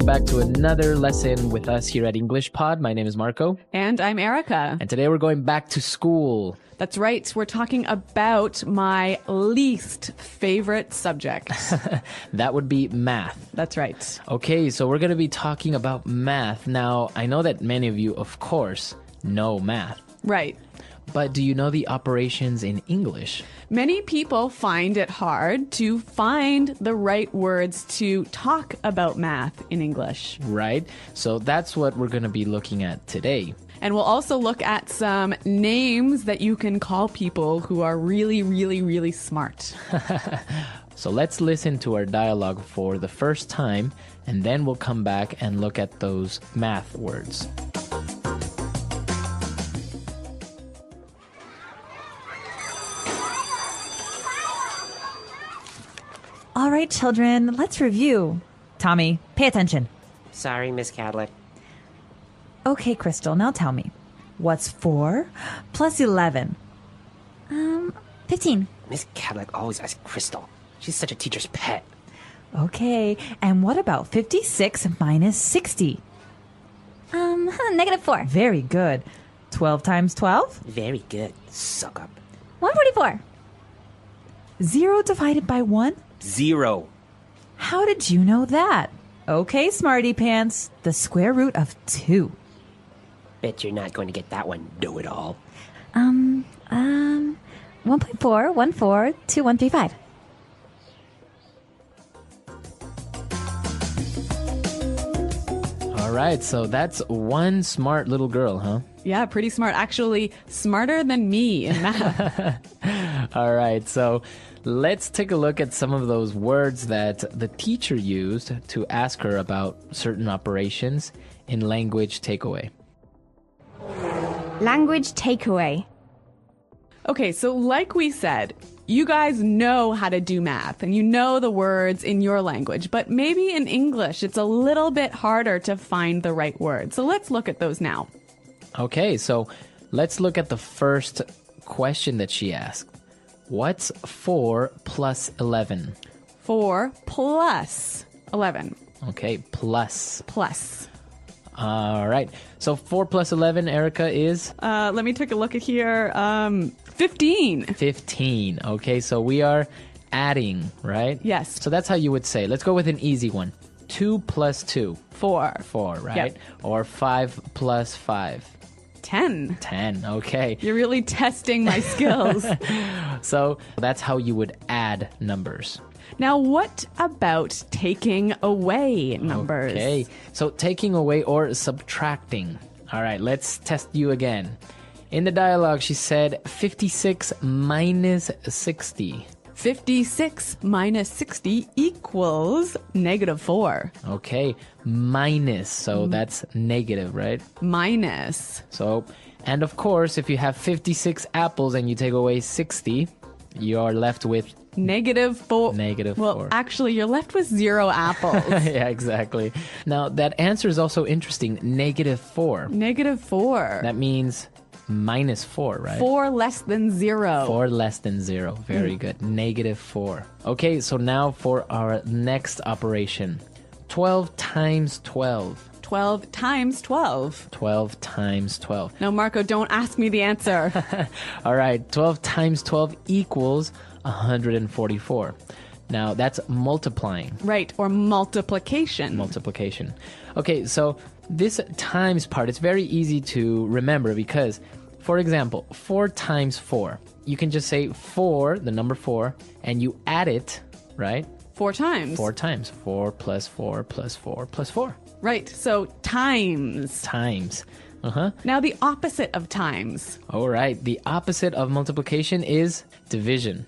back to another lesson with us here at English Pod. My name is Marco. And I'm Erica. And today we're going back to school. That's right. We're talking about my least favorite subject. That would be math. That's right. Okay, so we're going to be talking about math. Now, I know that many of you, of course, know math. Right. But do you know the operations in English? Many people find it hard to find the right words to talk about math in English. Right? So that's what we're going to be looking at today. And we'll also look at some names that you can call people who are really, really, really smart. So let's listen to our dialogue for the first time, and then we'll come back and look at those math words. All right, children, let's review. Tommy, pay attention. Sorry, Miss Cadlick. Okay, Crystal, now tell me. What's 4 plus 11? 15. Miss Cadlick always asks Crystal. She's such a teacher's pet. Okay, and what about 56 minus 60? -4. Very good. 12 times 12? Very good. Suck up. 144. 0 divided by 1? 0. How did you know that? Okay, smarty pants, the square root of 2. Bet you're not going to get that one, know-it-all. 1.4, 1.4, 2, 135. All right, so that's one smart little girl, huh? Yeah, pretty smart. Actually, smarter than me in math. All right, so let's take a look at some of those words that the teacher used to ask her about certain operations in language takeaway. Language takeaway. Okay, so like we said, you guys know how to do math and you know the words in your language, but maybe in English it's a little bit harder to find the right words. So let's look at those now. Okay, so let's look at the first question that she asked. What's 4 plus 11? 4 plus 11. Okay, plus. Plus. All right. So 4 plus 11, Erica, is? Let me take a look at here. 15. 15. Okay, so we are adding, right? Yes. So that's how you would say. Let's go with an easy one. 2 plus 2. 4. 4, right? Yep. Or 5 plus 5. 10. 10. Okay. You're really testing my skills. So that's how you would add numbers. Now, what about taking away numbers? Okay. So taking away or subtracting. All right, let's test you again. In the dialogue, she said 56 minus 60. 56 minus 60 equals -4. Okay, minus. So that's negative, right? Minus. So, and of course, if you have 56 apples and you take away 60, you are left with -4. Negative well, 4. actually, you're left with 0 apples. Yeah, exactly. Now, that answer is also interesting. -4. -4. That means minus 4, right? 4 less than 0. 4 less than 0. Very good. -4. Okay, so now for our next operation. 12 times 12. 12 times 12. 12 times 12. Now, Marco, don't ask me the answer. All right, 12 times 12 equals 144. Now, that's multiplying. Right, or multiplication. Multiplication. Okay, so this times part is very easy to remember because, for example, 4 times 4. You can just say 4, the number 4, and you add it, right? 4 times. 4 times. 4 plus 4 plus 4 plus 4. Right, so times. Times. Now, the opposite of times. All right, the opposite of multiplication is division.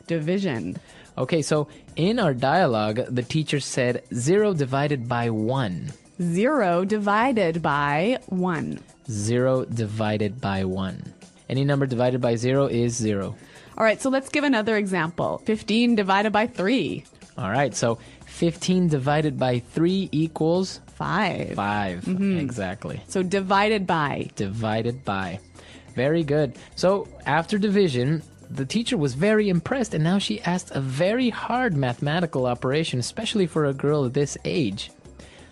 Division. Okay, so in our dialogue, the teacher said 0 divided by 1. 0 divided by 1. 0 divided by 1. Any number divided by 0 is 0. All right, so let's give another example. 15 divided by 3. All right, so 15 divided by 3 equals 5. 5. Exactly. So divided by. Divided by. Very good. So after division, the teacher was very impressed, and now she asked a very hard mathematical operation, especially for a girl this age.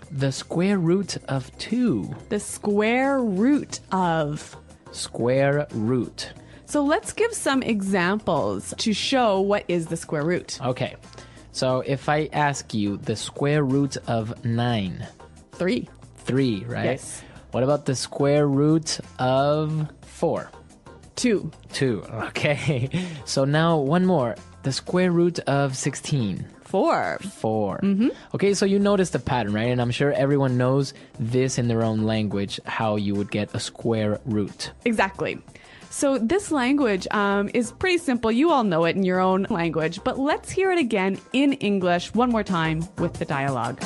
The square root of 2. The square root of. Square root. So let's give some examples to show what is the square root. Okay. So if I ask you the square root of 9. 3. 3, right? Yes. What about the square root of 4? 2. 2. Okay. So now one more. The square root of 16. 4. 4. Okay, so you notice the pattern, right? And I'm sure everyone knows this in their own language, how you would get a square root. Exactly. So this language is pretty simple. You all know it in your own language, but let's hear it again in English one more time with the dialogue.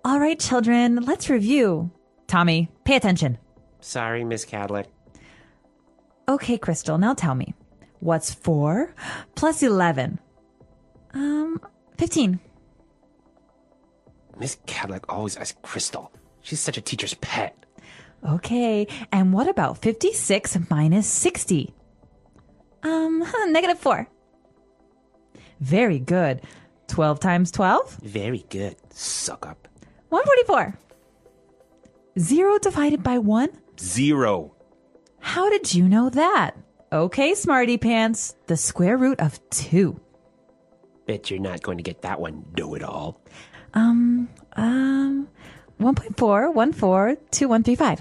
All right, children, let's review. Tommy, pay attention. Sorry, Miss Cadlick. Okay, Crystal, now tell me. What's 4 plus 11? 15. Miss Cadlick always asks Crystal. She's such a teacher's pet. Okay, and what about 56 minus 60? Negative 4. Very good. 12 times 12? Very good. Suck up. 144. 0 divided by 1? 0. How did you know that? Okay, smarty pants. The square root of 2. Bet you're not going to get that one, know-it-all. 1.4142135.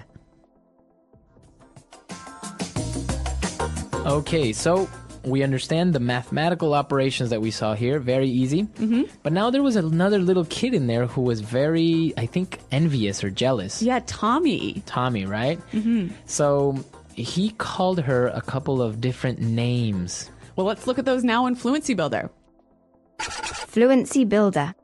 Okay, so we understand the mathematical operations that we saw here. Very easy. But now there was another little kid in there who was very, I think, envious or jealous. Yeah, Tommy. Tommy, right? So he called her a couple of different names. Well, let's look at those now in Fluency Builder. Fluency Builder.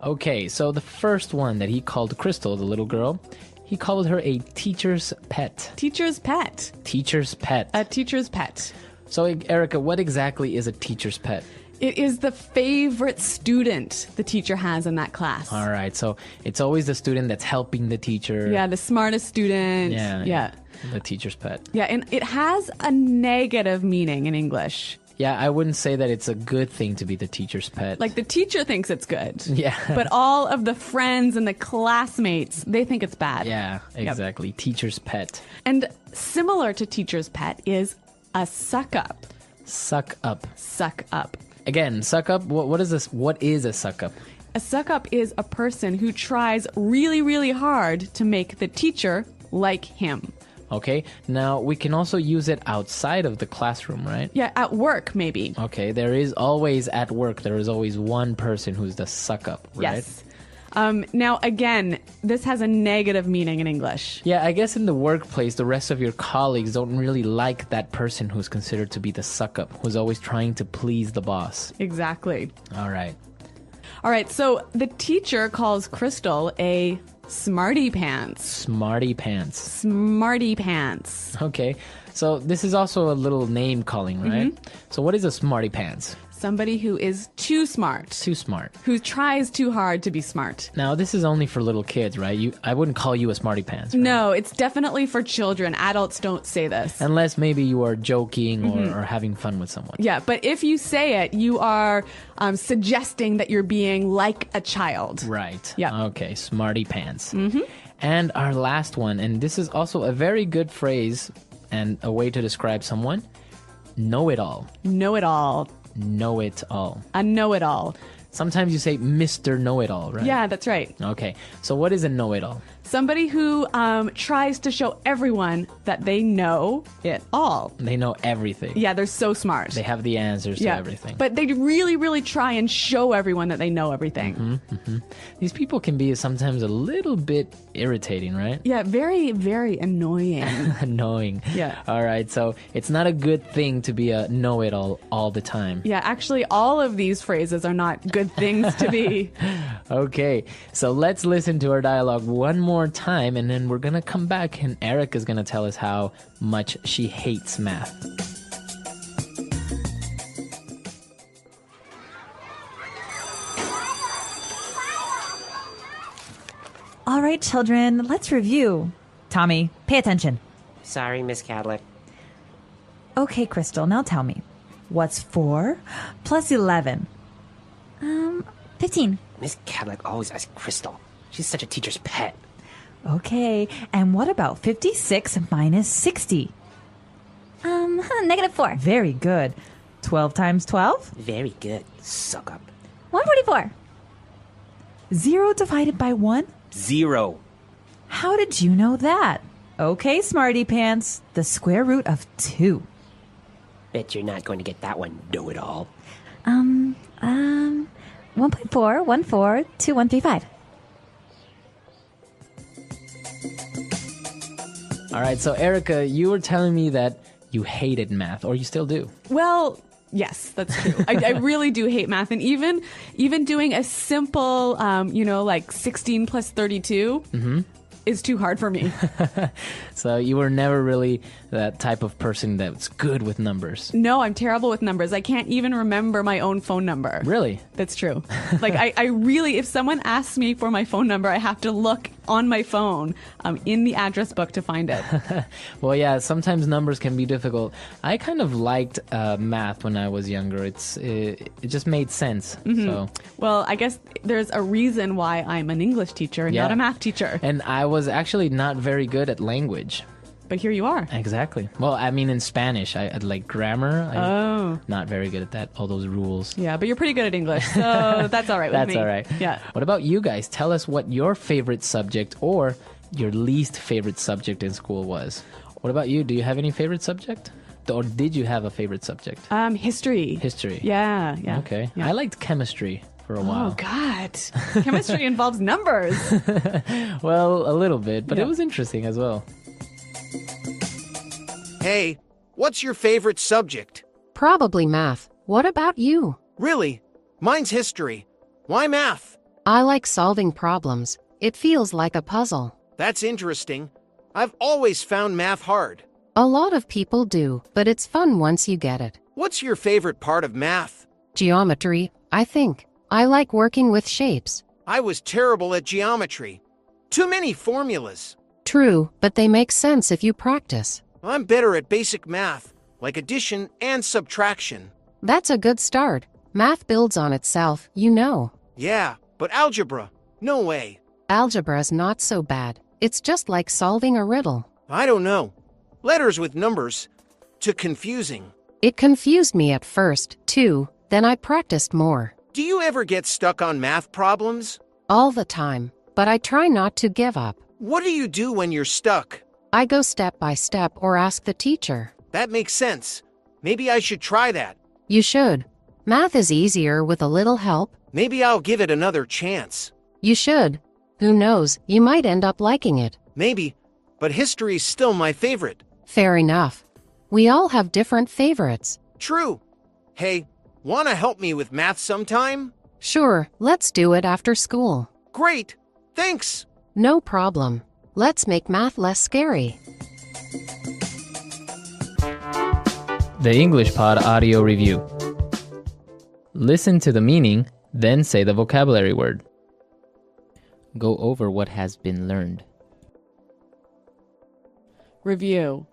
Okay, so the first one that he called Crystal, the little girl, he called her a teacher's pet. Teacher's pet. Teacher's pet. A teacher's pet. So, Erica, what exactly is a teacher's pet? It is the favorite student the teacher has in that class. All right, so it's always the student that's helping the teacher. Yeah, the smartest student. Yeah. The teacher's pet. Yeah, and it has a negative meaning in English. Yeah, I wouldn't say that it's a good thing to be the teacher's pet. Like the teacher thinks it's good. Yeah. But all of the friends and the classmates, they think it's bad. Yeah, exactly. Teacher's pet. And similar to teacher's pet is a suck up. Suck up. Suck up. Again, suck up. What is this? What is a suck up? A suck up is a person who tries really, really hard to make the teacher like him. Okay, now we can also use it outside of the classroom, right? Yeah, at work, maybe. Okay, there is always at work, there is always one person who's the suck up, right? Yes. Now, again, this has a negative meaning in English. Yeah, I guess in the workplace, the rest of your colleagues don't really like that person who's considered to be the suck up, who's always trying to please the boss. Exactly. All right. All right, so the teacher calls Crystal a smarty pants. Smarty pants. Smarty pants. Okay, so this is also a little name calling, right? So what is a smarty pants? Somebody who is too smart. Too smart. Who tries too hard to be smart. Now, this is only for little kids, right? I wouldn't call you a smarty pants. Right? No, it's definitely for children. Adults don't say this. Unless maybe you are joking or having fun with someone. Yeah, but if you say it, you are suggesting that you're being like a child. Right. Yeah. Okay, smarty pants. And our last one, and this is also a very good phrase and a way to describe someone, know-it-all. Know-it-all. Know-it-all. A know-it-all. Sometimes you say Mr. Know-it-all, right? Yeah, that's right. Okay, so what is a know-it-all? Somebody who tries to show everyone that they know it all. They know everything. Yeah, they're so smart. They have the answers to everything. But they really, really try and show everyone that they know everything. These people can be sometimes a little bit irritating, right? Yeah, very, very annoying. Annoying. Yeah. All right, so it's not a good thing to be a know-it-all all the time. Yeah, actually, all of these phrases are not good things to be. Okay, so let's listen to our dialogue one more time, and then we're going to come back, and Eric is going to tell us how much she hates math. All right, children, let's review. Tommy, pay attention. Sorry, Miss Cadlick. Okay, Crystal, now tell me. What's 4 plus 11? 15. Miss Cadillac always asks Crystal. She's such a teacher's pet. Okay, and what about 56 minus 60? -4. Very good. 12 times 12? Very good. Suck up. 144. 0 divided by 1? 0. How did you know that? Okay, smarty pants. The square root of 2. Bet you're not going to get that one, know-it-all. 1.4, 14, 2, 135. All right, so Erica, you were telling me that you hated math, or you still do. Well, yes, that's true. I really do hate math, and even doing a simple, like 16 plus 32 is too hard for me. So you were never really that type of person that's good with numbers. No, I'm terrible with numbers. I can't even remember my own phone number. Really? That's true. Like, I really, if someone asks me for my phone number, I have to look on my phone in the address book to find it. Well, yeah, sometimes numbers can be difficult. I kind of liked math when I was younger. It just made sense. So. Well, I guess there's a reason why I'm an English teacher and not a math teacher. And I was actually not very good at language. But here you are. Exactly. Well, I mean, in Spanish, I like grammar. Not very good at that, all those rules. Yeah, but you're pretty good at English, so that's all right with me. That's all right. Yeah. What about you guys? Tell us what your favorite subject or your least favorite subject in school was. What about you? Do you have any favorite subject? Or did you have a favorite subject? History. History. Yeah. Okay. Yeah. I liked chemistry for a while. Oh, God. Chemistry involves numbers. Well, a little bit, but it was interesting as well. Hey, what's your favorite subject? Probably math. What about you? Really? Mine's history. Why math? I like solving problems. It feels like a puzzle. That's interesting. I've always found math hard. A lot of people do, but it's fun once you get it. What's your favorite part of math? Geometry, I think. I like working with shapes. I was terrible at geometry. Too many formulas. True, but they make sense if you practice. I'm better at basic math, like addition and subtraction. That's a good start. Math builds on itself, you know. Yeah, but algebra? No way. Algebra's not so bad. It's just like solving a riddle. I don't know. Letters with numbers. Too confusing. It confused me at first, too. Then I practiced more. Do you ever get stuck on math problems? All the time. But I try not to give up. What do you do when you're stuck? I go step by step or ask the teacher. That makes sense. Maybe I should try that. You should. Math is easier with a little help. Maybe I'll give it another chance. You should. Who knows, you might end up liking it. Maybe, but history's still my favorite. Fair enough. We all have different favorites. True. Hey, wanna help me with math sometime? Sure, let's do it after school. Great. Thanks. No problem. Let's make math less scary. The English Pod Audio Review. Listen to the meaning, then say the vocabulary word. Go over what has been learned. Review.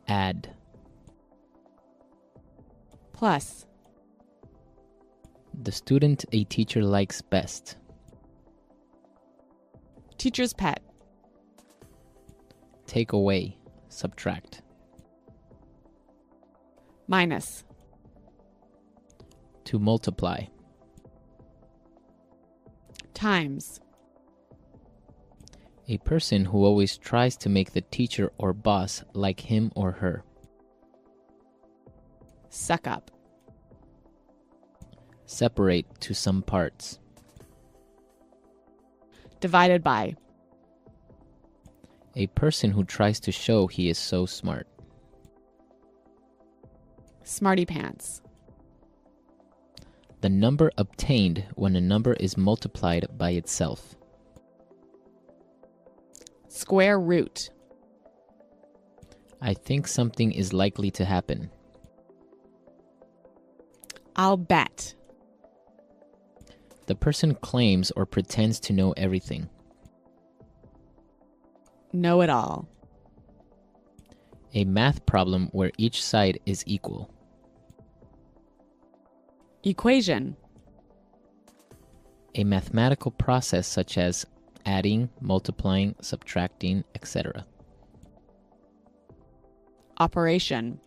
Add. Plus. The student a teacher likes best. Teacher's pet. Take away. Subtract. Minus. To multiply. Times. A person who always tries to make the teacher or boss like him or her. Suck up. Separate to some parts. Divided by. A person who tries to show he is so smart. Smarty pants. The number obtained when a number is multiplied by itself. Square root. I think something is likely to happen. I'll bet. The person claims or pretends to know everything. Know it all. A math problem where each side is equal. Equation. A mathematical process such as adding, multiplying, subtracting, etc. Operation.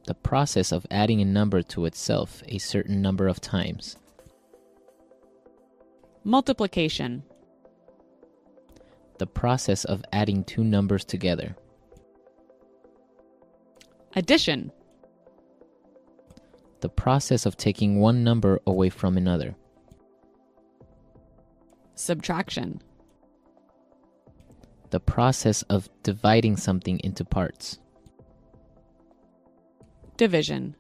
The process of adding a number to itself a certain number of times. Multiplication. The process of adding two numbers together. Addition. The process of taking one number away from another. Subtraction. The process of dividing something into parts. Division.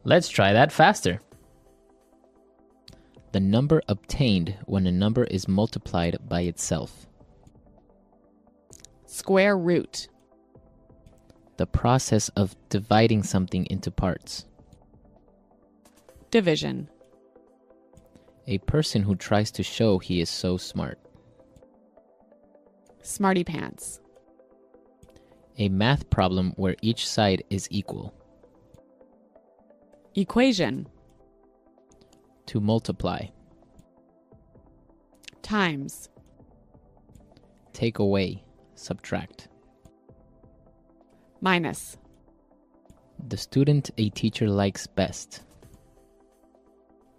Let's try that faster. The number obtained when a number is multiplied by itself. Square root. The process of dividing something into parts. Division. A person who tries to show he is so smart. Smarty pants. A math problem where each side is equal. Equation. To multiply. Times. Take away. Subtract. Minus. The student a teacher likes best.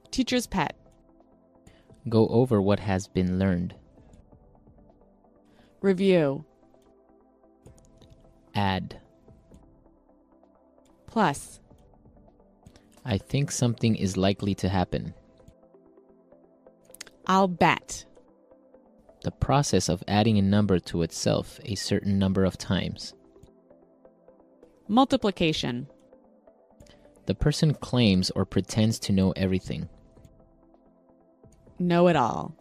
Teacher's pet. Go over what has been learned. Review. Add. Plus. I think something is likely to happen. I'll bet. The process of adding a number to itself a certain number of times. Multiplication. The person claims or pretends to know everything. Know it all.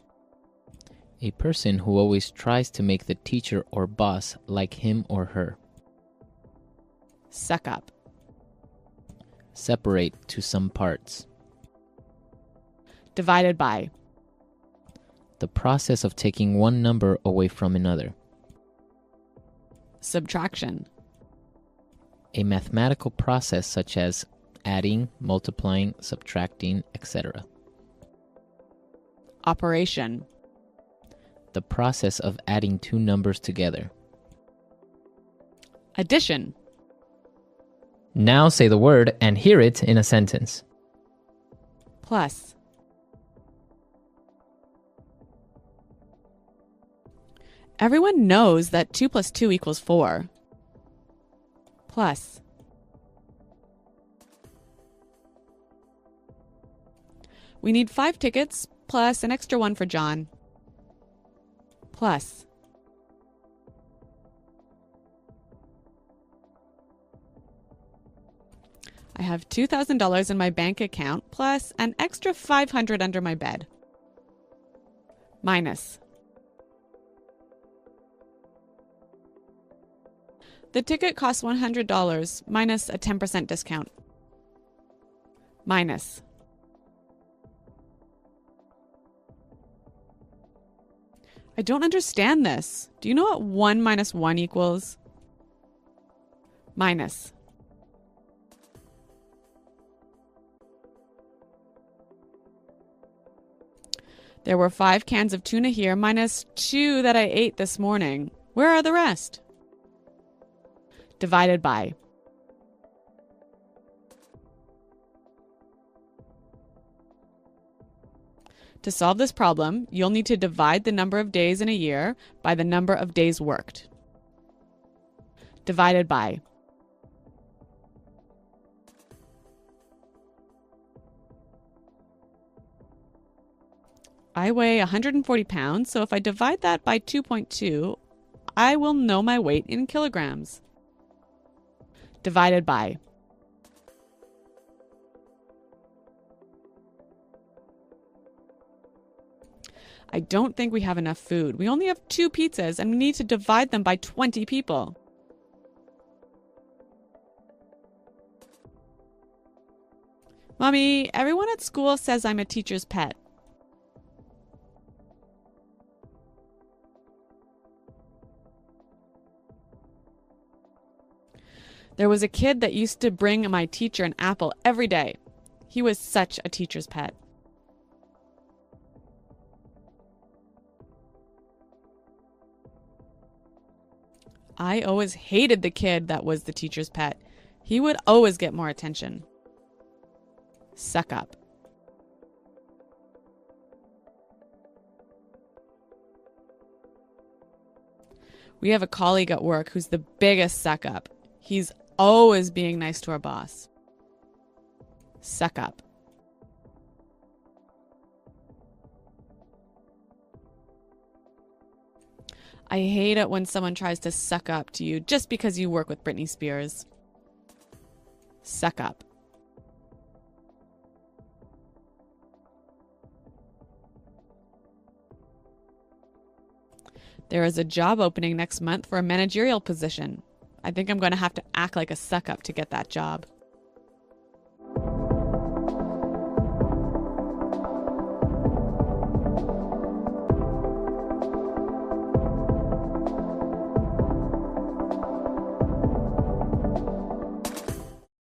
A person who always tries to make the teacher or boss like him or her. Suck up. Separate to some parts. Divided by. The process of taking one number away from another. Subtraction. A mathematical process such as adding, multiplying, subtracting, etc. Operation. The process of adding two numbers together. Addition. Now say the word and hear it in a sentence. Plus. Everyone knows that 2 plus 2 equals 4. Plus. We need 5 tickets plus an extra one for John. Plus. I have $2,000 in my bank account plus an extra $500 under my bed. Minus. The ticket costs $100 minus a 10% discount. Minus. I don't understand this. Do you know what 1 minus 1 equals? Minus. There were 5 cans of tuna here minus 2 that I ate this morning. Where are the rest? Divided by. To solve this problem, you'll need to divide the number of days in a year by the number of days worked. Divided by. I weigh 140 pounds, so if I divide that by 2.2, I will know my weight in kilograms. Divided by. I don't think we have enough food. We only have 2 pizzas and we need to divide them by 20 people. Mommy, everyone at school says I'm a teacher's pet. There was a kid that used to bring my teacher an apple every day. He was such a teacher's pet. I always hated the kid that was the teacher's pet. He would always get more attention. Suck up. We have a colleague at work who's the biggest suck up. He's always being nice to our boss. Suck up. I hate it when someone tries to suck up to you just because you work with Britney Spears. Suck up. There is a job opening next month for a managerial position. I think I'm going to have to act like a suck up to get that job.